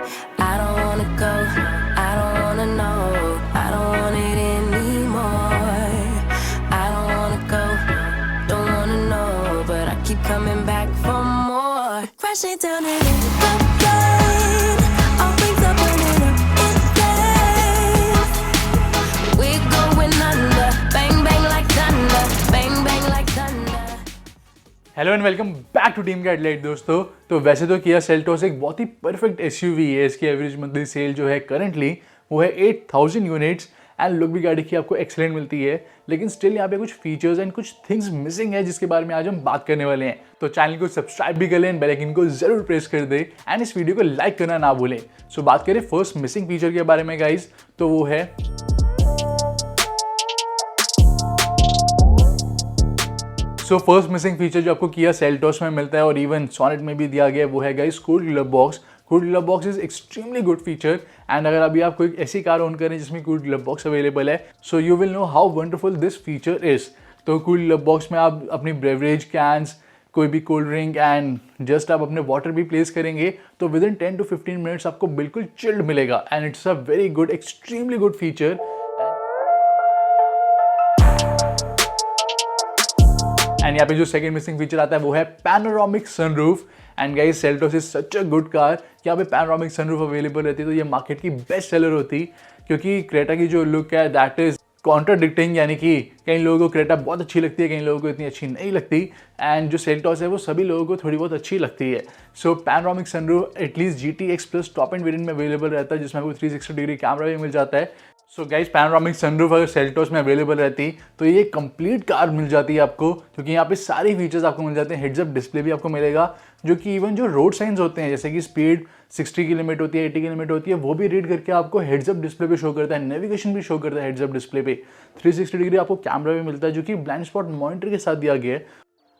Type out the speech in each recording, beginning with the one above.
I don't wanna go, I don't wanna know, I don't want it anymore. I don't wanna go, don't wanna know, but I keep coming back for more. Crashing down and in the rain, all things are burning up in flames. We're going under, bang bang like thunder, bang bang like thunder. Hello and welcome back to team Guidelight दोस्तों। तो वैसे तो Kia Seltos एक बहुत ही perfect SUV है। इसकी average monthly cell जो है करंटली वो है 8000 यूनिट्स एंड लुक भी गाड़ी की आपको एक्सेलेंट मिलती है, लेकिन स्टिल यहाँ पे कुछ फीचर्स एंड कुछ थिंग्स मिसिंग है जिसके बारे में आज हम बात करने वाले हैं। तो चैनल को सब्सक्राइब भी कर लें, बेल आइकन को जरूर प्रेस कर दे एंड इस वीडियो को लाइक करना ना भूलें। सो बात करें फर्स्ट मिसिंग फीचर के बारे में गाइज, तो वो है फर्स्ट मिसिंग फीचर जो आपको किया सेल्टोस में मिलता है और इवन सोनेट में भी दिया गया है वो है guys cooled glove box. Cooled glove box is extremely good feature and अगर अभी आप कोई ऐसी कार ओन करें जिसमें कूल्ड ग्लव बॉक्स अवेलेबल है, so you will know how wonderful this feature is. तो कूल्ड ग्लव बॉक्स में आप अपनी ब्रेवरेज कैंस, कोई भी कोल्ड ड्रिंक एंड जस्ट आप अपने वाटर भी प्लेस करेंगे तो विद इन 10 to 15 मिनट्स आपको बिल्कुल चिल्ड मिलेगा and it's a very good, extremely good feature. And यहाँ पे जो सेकंड मिसिंग फीचर आता है वो है panoramic sunroof. And guys Seltos is such a good car कि यहाँ पे पैनोरामिक सनरूफ अवेलेबल रहती है तो ये मार्केट की बेस्ट सेलर होती, क्योंकि क्रेटा की जो लुक है दैट इज कॉन्ट्राडिक्टिंग, यानी कि कई लोगों को क्रेटा बहुत अच्छी लगती है, कई लोगों को इतनी अच्छी नहीं लगती एंड जो सेल्टोस है वो सभी लोगों को थोड़ी बहुत अच्छी लगती है। So panoramic sunroof at least GTX plus top end variant में अवेलेबल रहता है जिसमें आपको 360 डिग्री कैमरा भी मिल जाता है। सो गाइस पैनोरामिक सनरूफ अगर सेल्टोस में अवेलेबल रहती तो ये कंप्लीट कार मिल जाती है आपको, क्योंकि यहाँ पे सारे फीचर्स आपको मिल जाते हैं। हेड्स अप डिस्प्ले भी आपको मिलेगा जो कि इवन जो रोड साइंस होते हैं जैसे कि स्पीड 60 की लिमिट होती है, 80 की लिमिट होती है, वो भी रीड करके आपको हेड्स अप डिस्प्ले पे शो करता है। नेविगेशन भी शो करता है हेड्स अप डिस्प्ले पे। 360 डिग्री आपको कैमरा भी मिलता है जो कि ब्लाइंड स्पॉट मॉनिटर के साथ दिया गया है।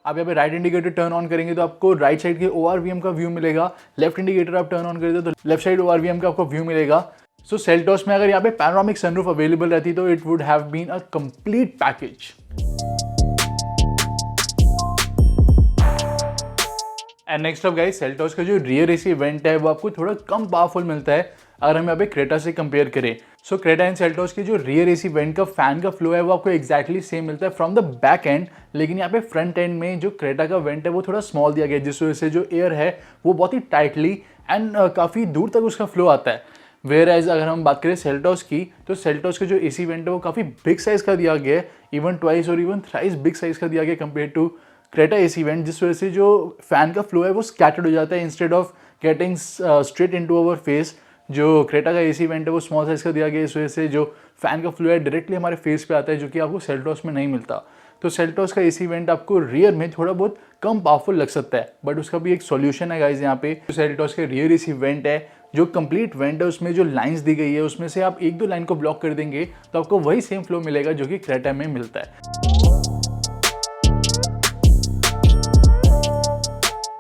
आप यहाँ पे राइट इंडिकेटर टर्न ऑन करेंगे तो आपको राइट साइड के ORVM का व्यू मिलेगा, लेफ्ट इंडिकेटर आप टर्न ऑन करते तो लेफ्ट साइड ORVM का आपको व्यू मिलेगा। सो सेल्टोस में अगर यहाँ पे पैनोरामिक सनरूफ अवेलेबल रहती तो it would have been a complete package. And next up guys, Seltos का जो रियर AC वेंट है वो आपको थोड़ा कम पावरफुल मिलता है अगर हम यहाँ पे क्रेटा से कंपेयर करें। सो क्रेटा एंड सेल्टोस की जो रियर AC वेंट का फैन का फ्लो है वो आपको एक्जैक्टली सेम मिलता है फ्रॉम द बैक एंड, लेकिन यहाँ पे फ्रंट एंड में जो क्रेटा का वेंट है वो थोड़ा स्मॉल दिया गया है जिस वजह से जो एयर है वो बहुत ही टाइटली एंड काफ़ी दूर तक उसका फ्लो आता है। वेयर एज अगर हम बात करें सेल्टोस की, तो सेल्टोस का जो AC वेंट है वो काफ़ी बिग साइज़ का दिया गया है, इवन ट्वाइस और इवन थ्राइस बिग साइज़ का दिया गया compare to Creta AC vent, जिस वजह से जो फैन का फ्लो है वो स्कैटर्ड हो जाता है instead of getting straight into our face. जो क्रेटा का AC वेंट है वो स्मॉल साइज़ का दिया गया, इस वजह से जो फैन का फ्लो है डायरेक्टली हमारे फेस पे आता है जो कि आपको सेल्टोस में नहीं मिलता। तो सेल्टोस का AC वेंट आपको रियर में थोड़ा बहुत कम पावरफुल लग सकता है, बट उसका भी एक सॉल्यूशन है गाइज। यहाँ पे सेल्टोस का रियर AC वेंट है जो कंप्लीट वेंट है उसमें जो लाइंस दी गई है उसमें से आप एक दो लाइन को ब्लॉक कर देंगे तो आपको वही सेम फ्लो मिलेगा जो कि क्रेटा में मिलता है।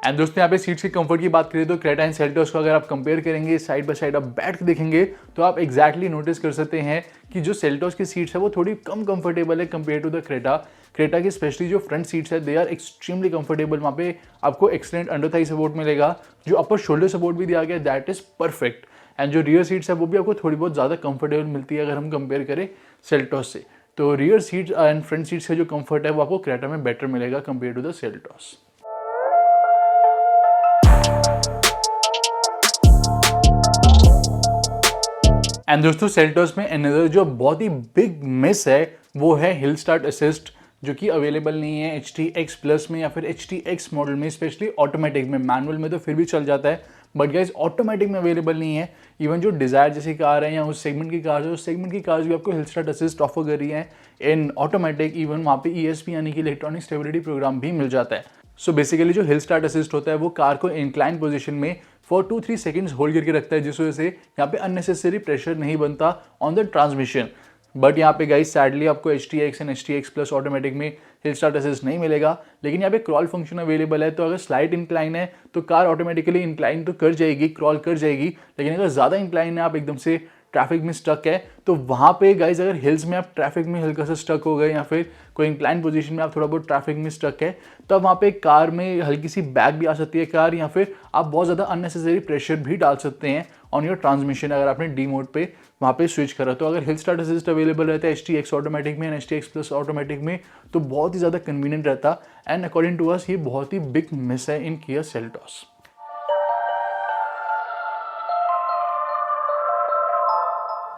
एंड दोस्तों यहाँ पे सीट्स के कंफर्ट की बात करें तो क्रेटा एंड सेल्टोस को अगर आप कंपेयर करेंगे साइड बाय साइड आप बैठ के देखेंगे तो आप एक्जैक्टली नोटिस कर सकते हैं कि जो सेल्टोस की सीट्स है वो थोड़ी कम कंफर्टेबल है compare to the Creta. Creta की स्पेशली जो फ्रंट सीट्स है दे आर एक्सट्रीमली कंफर्टेबल, वहाँ पे आपको एक्सलेंट अंडर थाई सपोर्ट मिलेगा, जो अपर शोल्डर सपोर्ट भी दिया गया दैट इज परफेक्ट। एंड जो रियर सीट्स है वो भी आपको थोड़ी बहुत ज़्यादा कंफर्टेबल मिलती है अगर हम कंपेयर करें सेल्टोस से। तो rear seats and front seats का जो कम्फर्ट है वो आपको क्रेटा में बेटर मिलेगा compare to the Seltos. And दोस्तों सेल्टोस में अनदर जो बहुत ही बिग मिस है वो है हिल स्टार्ट असिस्ट, जो कि अवेलेबल नहीं है HTX प्लस में या फिर HTX मॉडल में, स्पेशली ऑटोमेटिक में। मैनुअल में तो फिर भी चल जाता है बट गाइस ऑटोमेटिक में अवेलेबल नहीं है। इवन जो डिज़ायर जैसी कार है या उस सेगमेंट की कार है, उस सेगमेंट की कार्स भी आपको हिल स्टार्ट असिस्ट ऑफर कर रही है इन ऑटोमेटिक। इवन वहाँ पे ESP यानी कि इलेक्ट्रॉनिक स्टेबिलिटी प्रोग्राम भी मिल जाता है। सो बेसिकली जो हिल स्टार्ट असिस्ट होता है वो कार को इंक्लाइन पोजीशन में फॉर 2-3 सेकंड्स होल्ड करके रखता है, जिस वजह से यहाँ पे अननेसेसरी प्रेशर नहीं बनता ऑन द ट्रांसमिशन। बट यहाँ पे गाइस सैडली आपको HTX and HTX plus automatic में हिल स्टार्ट असिस्ट नहीं मिलेगा, लेकिन यहाँ पे क्रॉल फंक्शन अवेलेबल है। तो अगर स्लाइड इंक्लाइन है तो कार ऑटोमेटिकली इंक्लाइन तो कर जाएगी, क्रॉल कर जाएगी, लेकिन अगर ज़्यादा इंक्लाइन है, आप एकदम से ट्रैफिक में स्टक है, तो वहाँ पे गाइज अगर हिल्स में आप ट्रैफिक में हल्का सा स्टक हो गए या फिर कोई इंक्लाइन पोजीशन में आप थोड़ा बहुत ट्रैफिक में स्टक है, तब वहाँ पे कार में हल्की सी बैक भी आ सकती है कार, या फिर आप बहुत ज़्यादा अननेसेसरी प्रेशर भी डाल सकते हैं ऑन योर ट्रांसमिशन अगर आपने डी मोड पे वहाँ पे स्विच करा। तो अगर हिल स्टार्ट असिस्ट अवेलेबल रहता है HTX ऑटोमेटिक में एंड HTX प्लस ऑटोमेटिक में तो बहुत ही ज़्यादा कन्वीनियंट रहता एंड अकॉर्डिंग टू अस ये बहुत ही बिग मिस है इन किया सेल्टॉस।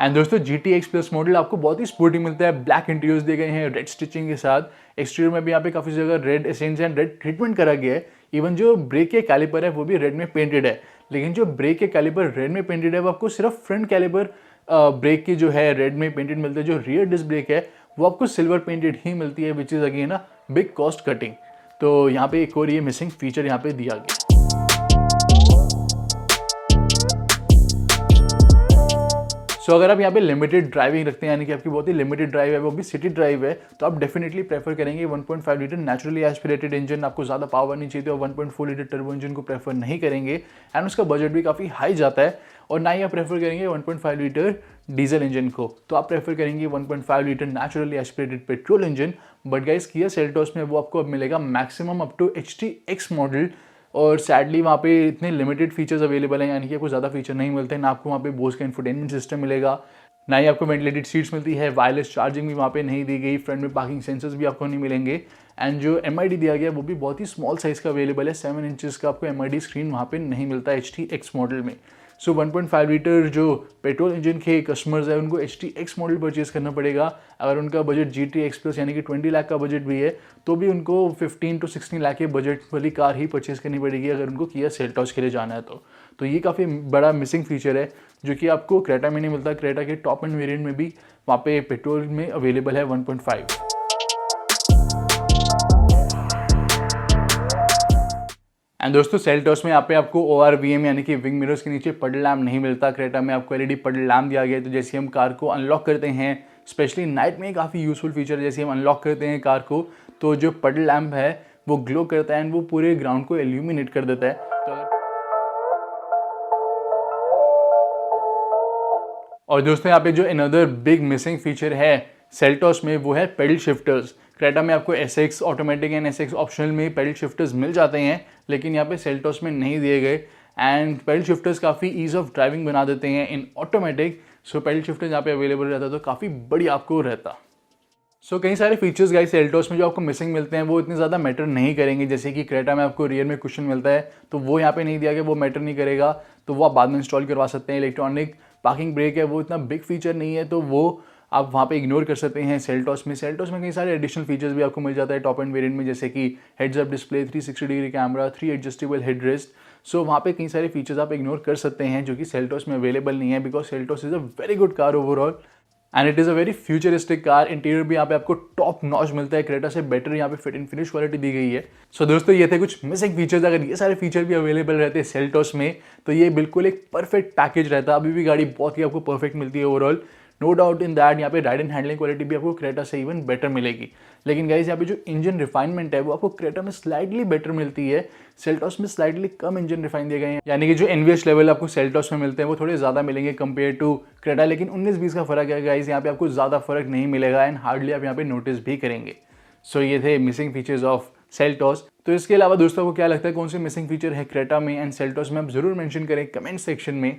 एंड दोस्तों GTX प्लस मॉडल आपको बहुत ही स्पोर्टी मिलता है, ब्लैक इंटीरियर्स दिए गए हैं रेड स्टिचिंग के साथ, एक्सटीरियर में भी यहाँ पे काफ़ी जगह red essence and red treatment करा गया है। इवन जो ब्रेक के कैलिपर है वो भी रेड में पेंटेड है, लेकिन जो ब्रेक के कैलिपर रेड में पेंटेड है वो आपको सिर्फ फ्रंट कैलिपर ब्रेक की जो है रेड में पेंटेड मिलता है। जो रियर डिस्क ब्रेक है वो आपको सिल्वर पेंटेड ही मिलती है, विच इज़ अगेन ना बिग कॉस्ट कटिंग। तो यहाँ पे एक और ये मिसिंग फीचर यहाँ पे दिया गया। सो अगर आप यहाँ पे लिमिटेड ड्राइविंग रखते हैं, यानी कि आपकी बहुत ही लिमिटेड ड्राइव है, वो भी सिटी ड्राइव है, तो आप डेफिनेटली प्रेफर करेंगे 1.5 लीटर नेचुरली एस्पिरेटेड इंजन। आपको ज़्यादा पावर नहीं चाहिए तो 1.4 लीटर टर्बो इंजन को प्रेफर नहीं करेंगे एंड उसका बजट भी काफ़ी हाई जाता है। और ना ही आप प्रेफर करेंगे 1.5 लीटर डीजल इंजन को, तो आप प्रेफर करेंगे 1.5 litre naturally aspirated petrol engine. But guys किया सेल्टॉस में वो आपको अब मिलेगा maximum up to HTX model, और सैडली वहाँ पे इतने लिमिटेड फीचर्स अवेलेबल हैं, यानी कि आपको ज़्यादा फीचर नहीं मिलते हैं। ना आपको वहाँ पे बोस का इंफोटेनमेंट सिस्टम मिलेगा, ना ही आपको वेंटिलेटेड सीट्स मिलती है, वायरलेस चार्जिंग भी वहाँ पे नहीं दी गई, फ्रंट में पार्किंग सेंसर्स भी आपको नहीं मिलेंगे एंड जो MID दिया गया वो भी बहुत ही स्मॉल साइज़ का अवेलेबल है। 7 इंचेस का आपको MID स्क्रीन वहाँ पे नहीं मिलता HTX मॉडल में। सो 1.5 लीटर जो पेट्रोल इंजन के कस्टमर्स है उनको HTX मॉडल परचेज करना पड़ेगा। अगर उनका बजट GTX प्लस यानी कि 20 लाख का बजट भी है तो भी उनको 15 to 16 लाख के बजट वाली कार ही परचेज करनी पड़ेगी अगर उनको किया सेल्टॉस के लिए जाना है तो ये काफ़ी बड़ा मिसिंग फीचर है जो कि आपको क्रेटा में नहीं मिलता। क्रेटा के टॉप एंड वेरिएंट में भी वहाँ पे पेट्रोल में अवेलेबल है 1.5। एंड दोस्तों सेल्टॉस में यहाँ पे आपको ORVM यानी कि विंग मिरर्स के नीचे पडल लैम्प नहीं मिलता। क्रेटा में आपको LED पडल लैम्प दिया गया है। तो जैसे हम कार को अनलॉक करते हैं, स्पेशली नाइट में काफ़ी यूजफुल फीचर है। जैसे हम अनलॉक करते हैं कार को तो जो पडल लैम्प है वो ग्लो करता है एंड वो पूरे ग्राउंड को इल्यूमिनेट कर देता है। और दोस्तों यहाँ पे जो अनदर बिग मिसिंग फीचर है सेल्टॉस में वो है पेडल शिफ्टर्स। क्रेटा में आपको SX automatic and SX optional में पेडल शिफ्टर्स मिल जाते हैं, लेकिन यहाँ पे सेल्टॉस में नहीं दिए गए एंड पेडल शिफ्टर्स काफ़ी ईज ऑफ ड्राइविंग बना देते हैं इन ऑटोमेटिक। सो पेडल शिफ्टर्स यहाँ पे अवेलेबल रहता तो काफ़ी बढ़िया आपको रहता। सो कई सारे फीचर्स गाइस सेल्टॉस में जो आपको मिसिंग मिलते हैं वो इतने ज़्यादा मैटर नहीं करेंगे। जैसे कि क्रेटा में आपको रियर में कुशन मिलता है तो वो यहाँ पे नहीं दिया गया, वो मैटर नहीं करेगा, तो वो आप बाद में इंस्टॉल करवा सकते हैं। इलेक्ट्रॉनिक पार्किंग ब्रेक है वो इतना बिग फीचर नहीं है तो वो आप वहाँ पे इग्नोर कर सकते हैं। सेल्टॉस में कई सारे एडिशनल फीचर्स भी आपको मिल जाता है टॉप एंड वेरिएंट में, जैसे कि heads up display, 360 degree camera, 3 adjustable head rest. So वहाँ पे कई सारे फीचर्स आप इग्नोर कर सकते हैं जो कि सेल्टॉस में अवेलेबल नहीं है, because Seltos is a very good car overall and it is a very futuristic car. Interior भी यहाँ पे आपको टॉप नॉच मिलता है, क्रेटा से बेटर यहाँ पे फिट एंड फिनिश क्वालिटी दी गई है। सो दोस्तों ये थे कुछ मिसिंग फीचर्स। अगर ये सारे फीचर भी अवेलेबल रहते हैं सेल्टॉस में तो ये बिल्कुल एक परफेक्ट पैकेज रहता। अभी भी गाड़ी बहुत ही आपको परफेक्ट मिलती है overall, no doubt in that. यहाँ पे राइड एंड हैंडलिंग क्वालिटी भी आपको क्रेटा से इवन बेटर मिलेगी। लेकिन गाइस यहाँ पे जो इंजन रिफाइनमेंट है वो आपको क्रेटा में स्लाइडली बेटर मिलती है, सेल्टॉस में स्लाइडली कम इंजन रिफाइन दिए गए हैं। यानी कि जो NVH लेवल आपको सेल्टॉस में मिलते हैं वो थोड़े ज़्यादा मिलेंगे कंपेयर टू क्रेटा, लेकिन 19-20 का फर्क है गाइस। यहाँ पे आपको ज़्यादा फर्क नहीं मिलेगा एंड हार्डली आप यहाँ पे नोटिस भी करेंगे। सो ये थे मिसिंग फीचर्स ऑफ सेल्टॉस। तो इसके अलावा दोस्तों को क्या लगता है कौन से मिसिंग फीचर है क्रेटा में एंड सेल्टॉस में, आप जरूर मेंशन करें कमेंट सेक्शन में।